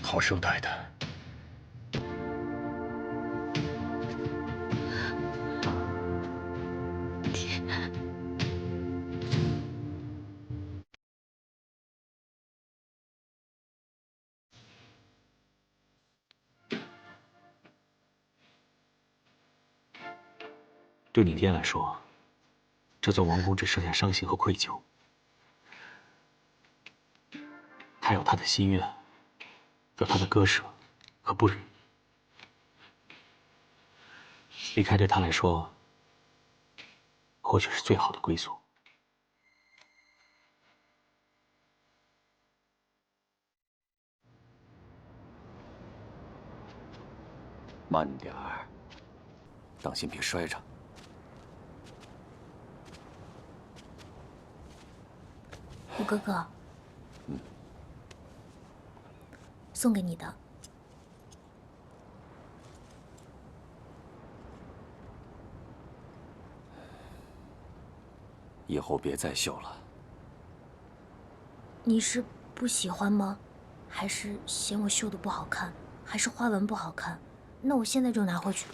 好生带的。对你爹来说，这座王宫只剩下伤心和愧疚。他有他的心愿，有他的割舍和不忍。离开对他来说，或许是最好的归宿。慢点儿，当心别摔着。五哥哥，送给你的。以后别再绣了。你是不喜欢吗？还是嫌我绣的不好看？还是花纹不好看？那我现在就拿回去。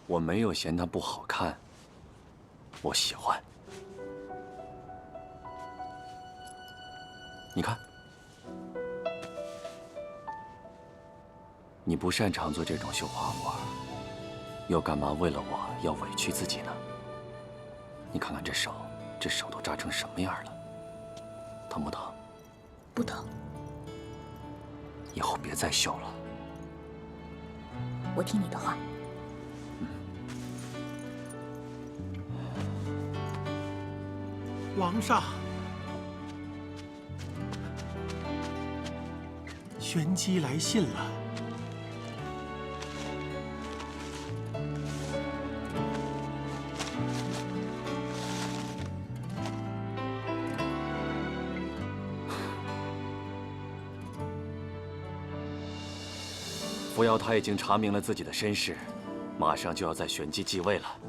我没有嫌它不好看，我喜欢。你看，你不擅长做这种绣花活，又干嘛为了我要委屈自己呢？你看看这手，这手都扎成什么样了？疼不疼？不疼。以后别再绣了。我听你的话。皇上，玄机来信了。扶摇他已经查明了自己的身世，马上就要在玄机继位了。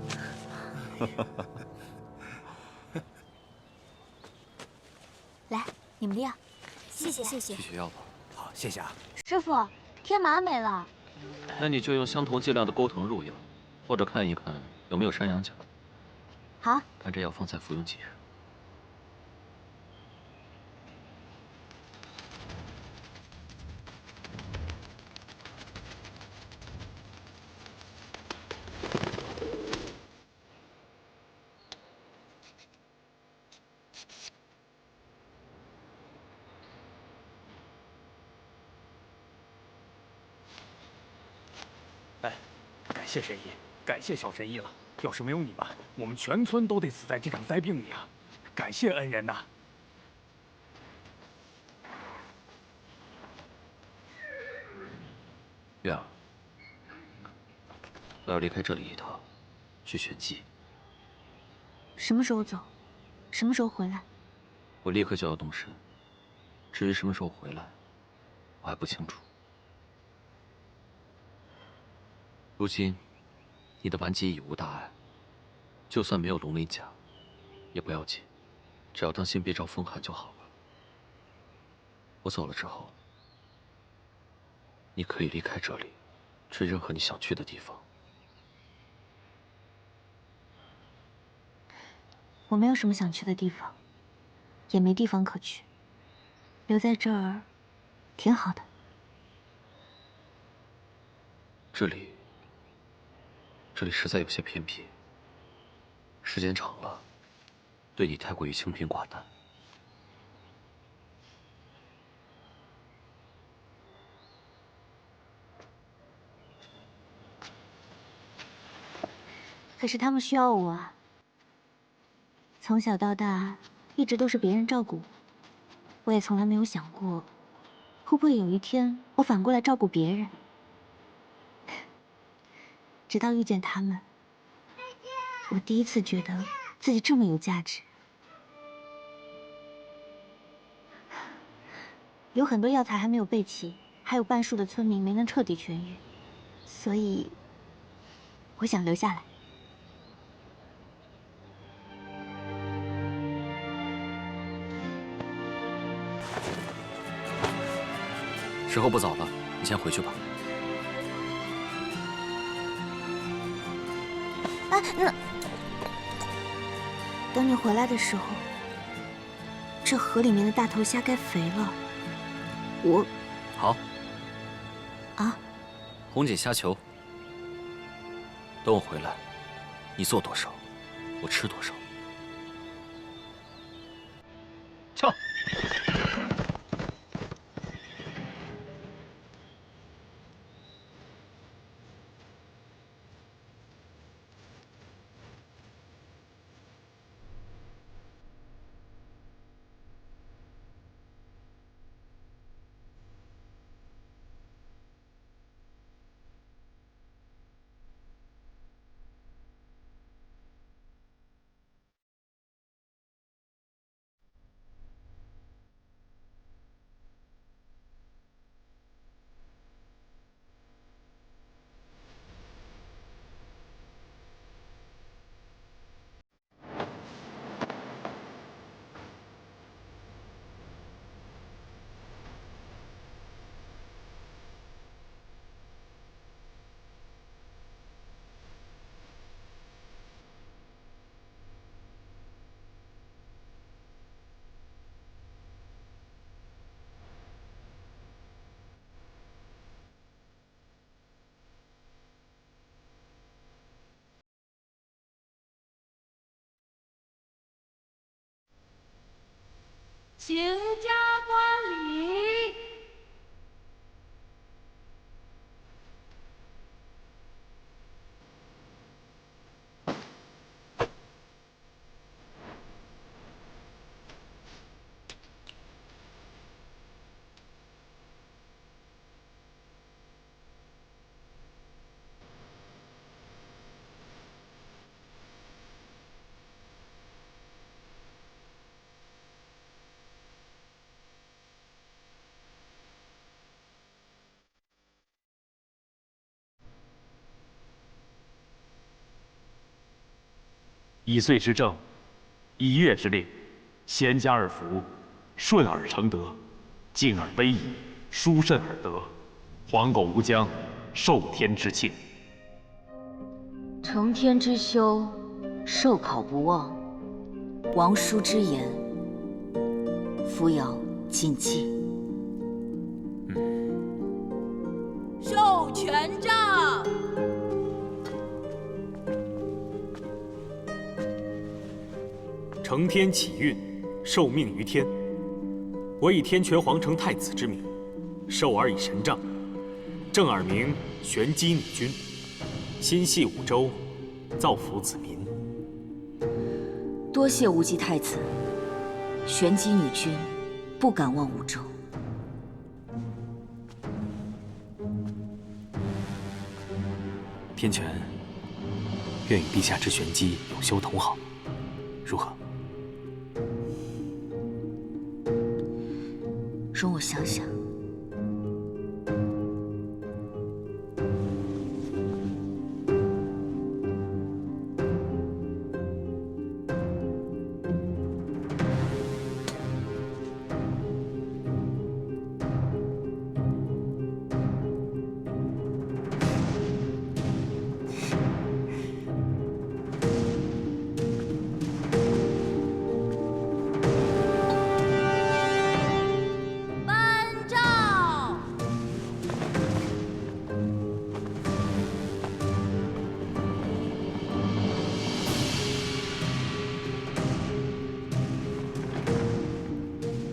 来，你们的药，谢谢谢谢。去学药吧。好，谢谢啊。师傅，天麻没了。那你就用相同剂量的钩藤入药，或者看一看有没有山羊角。好。把这药放在服用剂上。哎，感谢神医，感谢小神医了。要是没有你们，我们全村都得死在这场灾病里啊！感谢恩人呐。月儿，我要离开这里一趟，去玄机。什么时候走？什么时候回来？我立刻就要动身。至于什么时候回来，我还不清楚。如今，你的顽疾已无大碍，就算没有龙鳞甲，也不要紧，只要当心别招风寒就好了。我走了之后，你可以离开这里，去任何你想去的地方。我没有什么想去的地方，也没地方可去，留在这儿挺好的。这里实在有些偏僻，时间长了，对你太过于清贫寡淡。可是他们需要我啊。从小到大，一直都是别人照顾我，我也从来没有想过，会不会有一天我反过来照顾别人。直到遇见他们，我第一次觉得自己这么有价值。有很多药材还没有备齐，还有半数的村民没能彻底痊愈，所以我想留下来。时候不早了，你先回去吧。哎，等你回来的时候，这河里面的大头虾该肥了。好。啊？红锦虾球。等我回来，你做多少，我吃多少。撤。请加观礼。1岁之政，1月之令，贤加而福，顺而成德，敬而威仪，殊慎而得，黄狗无疆，受天之庆。承天之修，受考不忘，王叔之言，扶摇谨记。授权杖。承天启运，受命于天。我以天权皇城太子之名，授尔以神杖，正耳名玄机女君，心系五州，造福子民。多谢无极太子，玄机女君不敢忘五州。天权愿与陛下之玄机永修同好，如何？容我想想。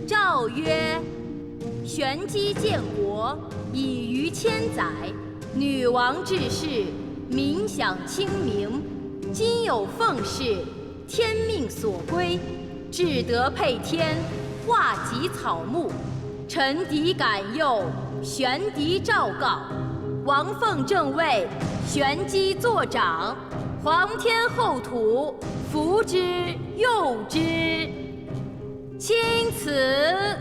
诏曰：玄机建国已逾1000载，女王治世，民享清明。今有奉事，天命所归，至德配天，化吉草木。臣敌感佑，玄狄诏告，王凤正位，玄机作长，皇天厚土，福之佑之。钦此。